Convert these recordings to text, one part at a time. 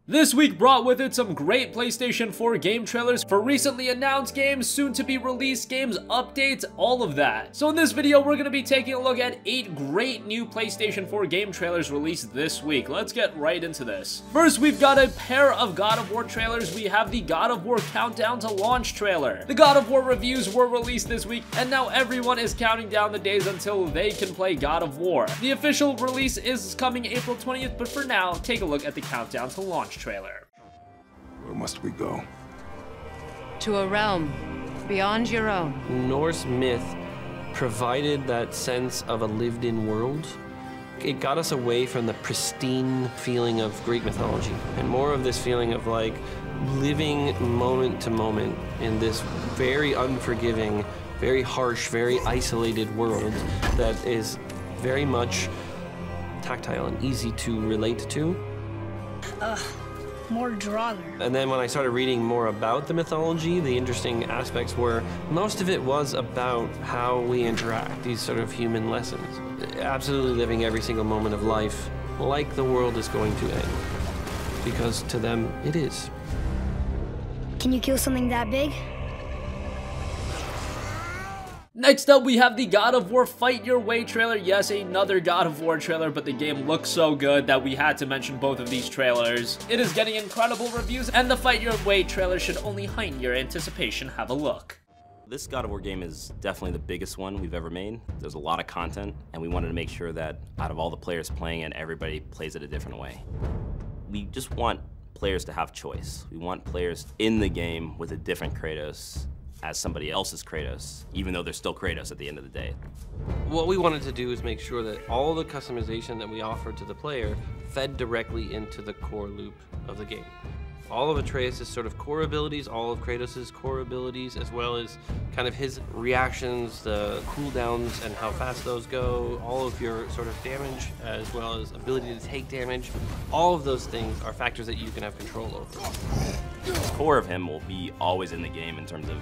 This week brought with it some great PlayStation 4 game trailers for recently announced games, soon to be released games, updates, all of that. So in this video, we're going to be taking a look at 8 great new PlayStation 4 game trailers released this week. Let's get right into this. First, we've got a pair of God of War trailers. We have the God of War Countdown to Launch trailer. The God of War reviews were released this week, and now everyone is counting down the days until they can play God of War. The official release is coming April 20th, but for now, take a look at the Countdown to Launch trailer. Where must we go? To a realm beyond your own. Norse myth provided that sense of a lived-in world. It got us away from the pristine feeling of Greek mythology and more of this feeling of like living moment to moment in this very unforgiving, very harsh, very isolated world that is very much tactile and easy to relate to. More Draugr. And then when I started reading more about the mythology, the interesting aspects were most of it was about how we interact, these sort of human lessons. Absolutely living every single moment of life like the world is going to end. Because to them, it is. Can you kill something that big? Next up, we have the God of War Fight Your Way trailer. Yes, another God of War trailer, but the game looks so good that we had to mention both of these trailers. It is getting incredible reviews, and the Fight Your Way trailer should only heighten your anticipation. Have a look. This God of War game is definitely the biggest one we've ever made. There's a lot of content, and we wanted to make sure that out of all the players playing it, everybody plays it a different way. We just want players to have choice. We want players in the game with a different Kratos as somebody else's Kratos, even though they're still Kratos at the end of the day. What we wanted to do is make sure that all the customization that we offered to the player fed directly into the core loop of the game. All of Atreus' sort of core abilities, all of Kratos' core abilities, as well as kind of his reactions, the cooldowns and how fast those go, all of your sort of damage, as well as ability to take damage, all of those things are factors that you can have control over. The core of him will be always in the game in terms of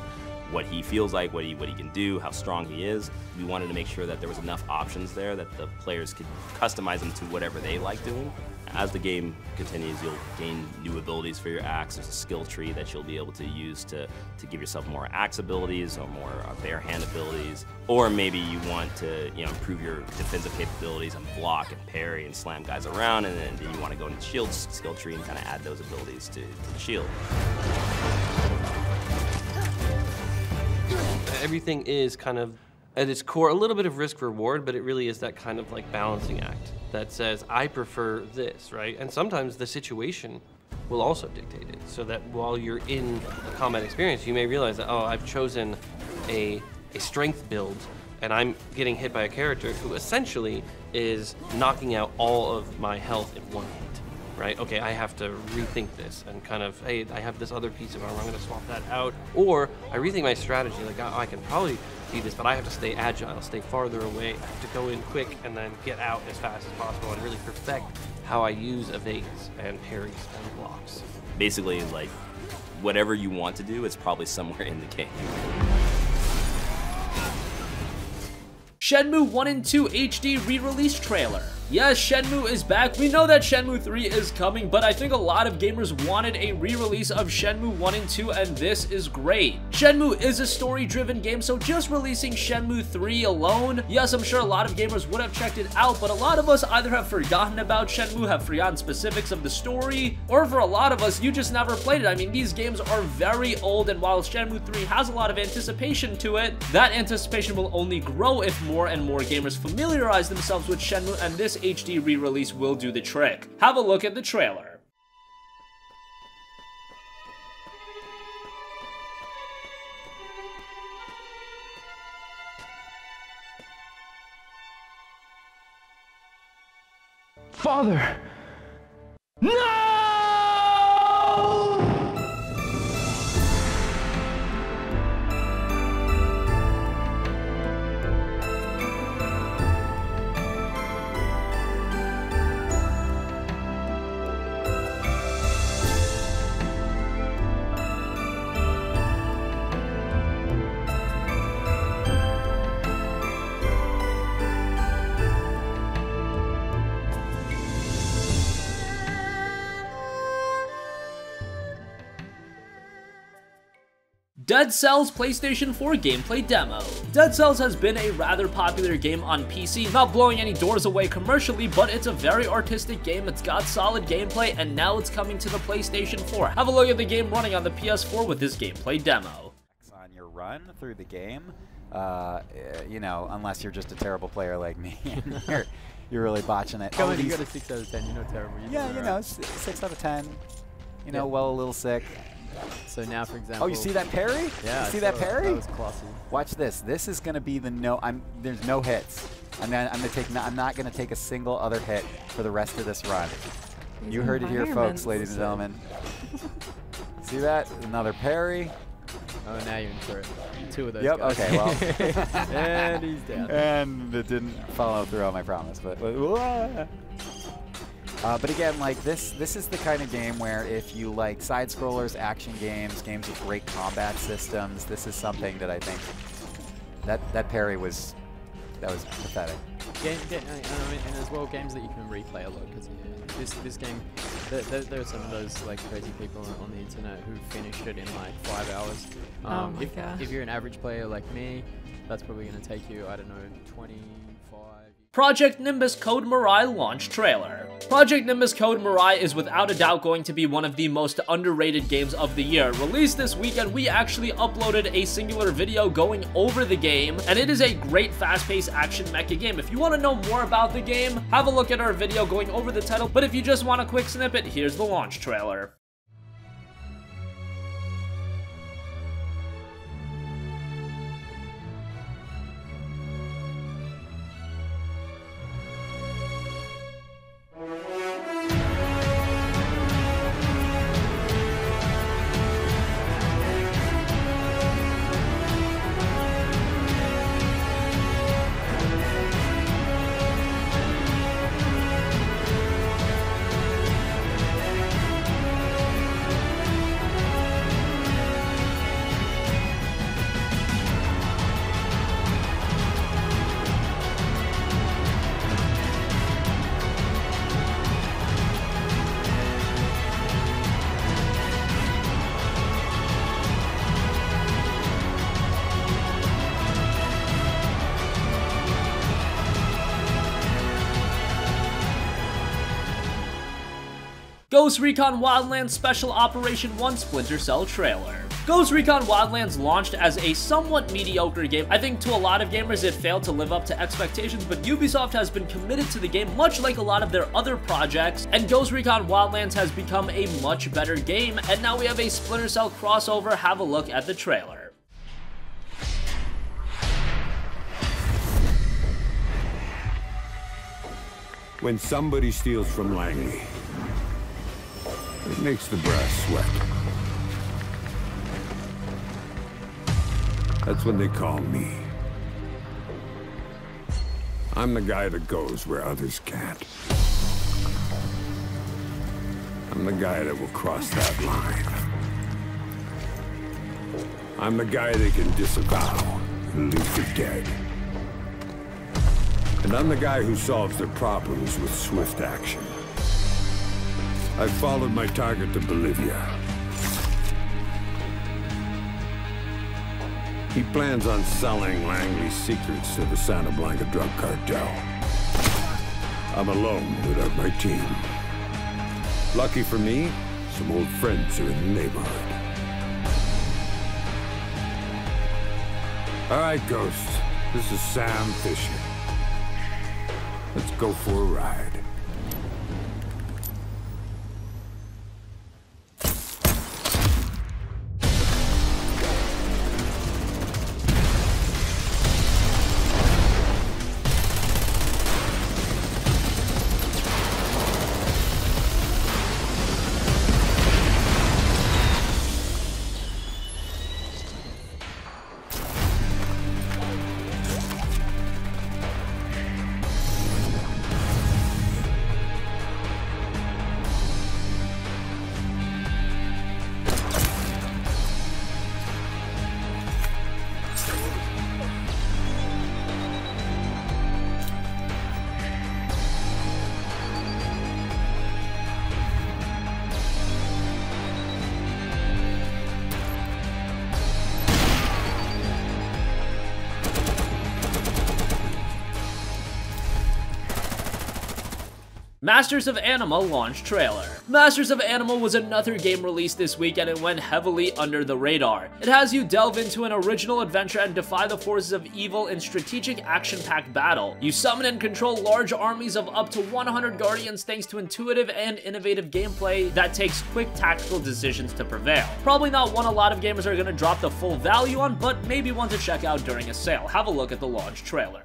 what he feels like, what he can do, how strong he is. We wanted to make sure that there was enough options there that the players could customize them to whatever they like doing. As the game continues, you'll gain new abilities for your axe. There's a skill tree that you'll be able to use to give yourself more axe abilities or more bare hand abilities. Or maybe you want to improve your defensive capabilities and block and parry and slam guys around, and then you want to go into the shield skill tree and kind of add those abilities to the shield. Everything is kind of, at its core, a little bit of risk-reward, but it really is that kind of like balancing act that says, I prefer this, right? And sometimes the situation will also dictate it, so that while you're in a combat experience, you may realize that, oh, I've chosen a strength build, and I'm getting hit by a character who essentially is knocking out all of my health in one hit. Right? Okay, I have to rethink this and kind of, hey, I have this other piece of armor, I'm going to swap that out. Or I rethink my strategy, like, oh, I can probably do this, but I have to stay agile, stay farther away, I have to go in quick and then get out as fast as possible and really perfect how I use evades and parries and blocks. Basically, like, whatever you want to do, it's probably somewhere in the game. Shenmue 1 and 2 HD re-release trailer. Yes, Shenmue is back. We know that Shenmue 3 is coming, but I think a lot of gamers wanted a re-release of Shenmue 1 and 2, and this is great. Shenmue is a story-driven game, so just releasing Shenmue 3 alone, yes, I'm sure a lot of gamers would have checked it out, but a lot of us either have forgotten about Shenmue, have forgotten specifics of the story, or for a lot of us, you just never played it. I mean, these games are very old, and while Shenmue 3 has a lot of anticipation to it, that anticipation will only grow if more and more gamers familiarize themselves with Shenmue, and this HD re-release will do the trick. Have a look at the trailer. Father! No! Dead Cells PlayStation 4 gameplay demo. Dead Cells has been a rather popular game on PC, not blowing any doors away commercially, but it's a very artistic game, it's got solid gameplay, and now it's coming to the PlayStation 4. Have a look at the game running on the PS4 with this gameplay demo. On your run through the game, you know, unless you're just a terrible player like me, and you're really botching it. Come on, you got a 6 out of 10, you're not terrible. Yeah, you know, 6 out of 10. You know, well, a little sick. So now, for example... Oh, you see that parry? Yeah. You see that parry? That was classy. Watch this. This is going to be the there's no hits. I'm not going to take a single other hit for the rest of this run. You heard it here, folks, ladies and gentlemen. See that? Another parry. Oh, now you're in for it. 2 of those Yep, guys. okay, well. And he's down. And it didn't follow through on my promise, but again, like this is the kind of game where if you like side scrollers, action games, games with great combat systems, this is something that I think that parry was pathetic. And as well, games that you can replay a lot, because this game, there are some of those like crazy people on the internet who finished it in like 5 hours. Oh my gosh. If you're an average player like me, that's probably going to take you, I don't know, 25. Project Nimbus Code Mirai launch trailer. Project Nimbus Code Mirai is without a doubt going to be one of the most underrated games of the year. Released this weekend, we actually uploaded a singular video going over the game, and it is a great fast-paced action mecha game. If you want to know more about the game, have a look at our video going over the title, but if you just want a quick snippet, here's the launch trailer. Ghost Recon Wildlands Special Operation 1 Splinter Cell trailer. Ghost Recon Wildlands launched as a somewhat mediocre game. I think to a lot of gamers it failed to live up to expectations, but Ubisoft has been committed to the game much like a lot of their other projects, and Ghost Recon Wildlands has become a much better game, and now we have a Splinter Cell crossover. Have a look at the trailer. When somebody steals from Langley, it makes the brass sweat. That's what they call me. I'm the guy that goes where others can't. I'm the guy that will cross that line. I'm the guy they can disavow and leave for dead. And I'm the guy who solves their problems with swift action. I followed my target to Bolivia. He plans on selling Langley's secrets to the Santa Blanca drug cartel. I'm alone without my team. Lucky for me, some old friends are in the neighborhood. All right, Ghost. This is Sam Fisher. Let's go for a ride. Masters of Anima launch trailer. Masters of Anima was another game released this week and it went heavily under the radar. It has you delve into an original adventure and defy the forces of evil in strategic action-packed battle. You summon and control large armies of up to 100 guardians thanks to intuitive and innovative gameplay that takes quick tactical decisions to prevail. Probably not one a lot of gamers are going to drop the full value on, but maybe one to check out during a sale. Have a look at the launch trailer.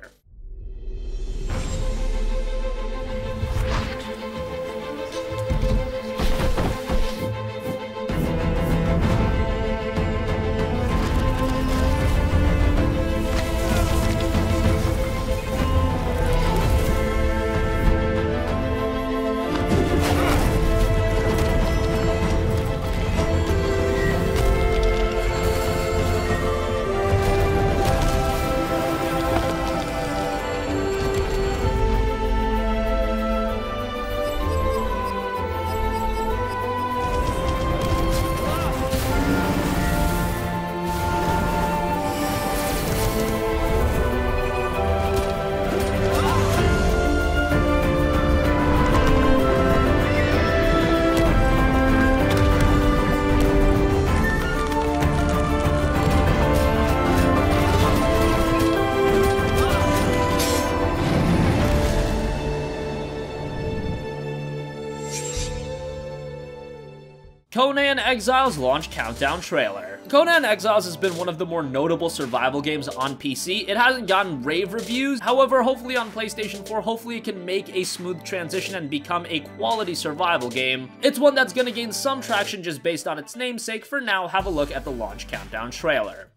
Conan Exiles launch countdown trailer. Conan Exiles has been one of the more notable survival games on PC. It hasn't gotten rave reviews, however, hopefully on PlayStation 4, hopefully it can make a smooth transition and become a quality survival game. It's one that's gonna gain some traction just based on its namesake. For now, have a look at the launch countdown trailer.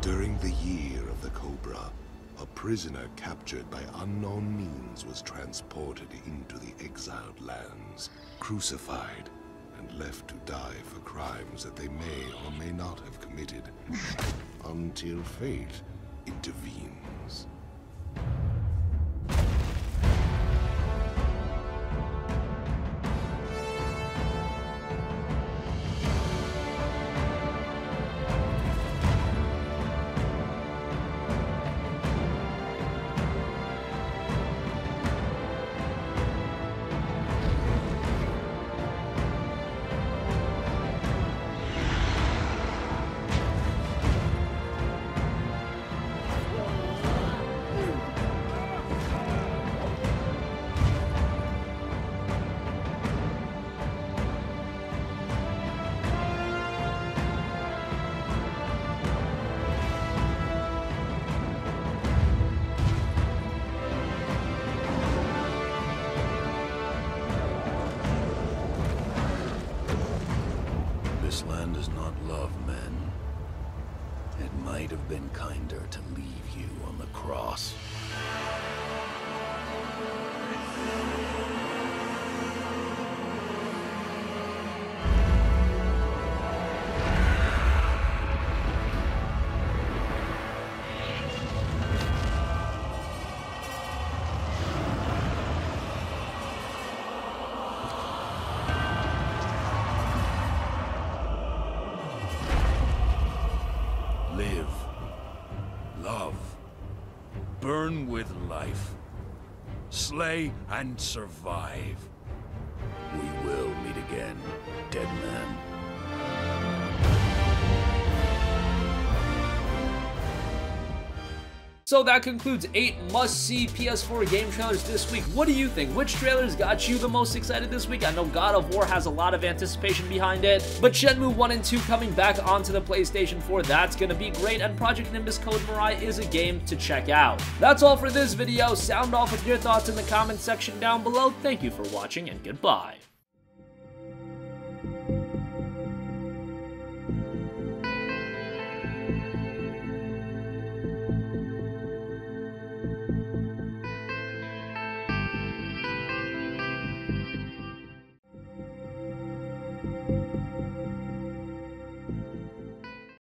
During the year of the Cobra, a prisoner captured by unknown means was transported into the exiled lands, crucified, and left to die for crimes that they may or may not have committed, until fate intervenes. This land does not love men. It might have been kinder to leave you on the cross. Live, love, burn with life, slay and survive. We will meet again, dead man. So that concludes 8 must-see PS4 game trailers this week. What do you think? Which trailers got you the most excited this week? I know God of War has a lot of anticipation behind it, but Shenmue 1 and 2 coming back onto the PlayStation 4, that's gonna be great, and Project Nimbus Code Mirai is a game to check out. That's all for this video. Sound off with your thoughts in the comment section down below. Thank you for watching, and goodbye.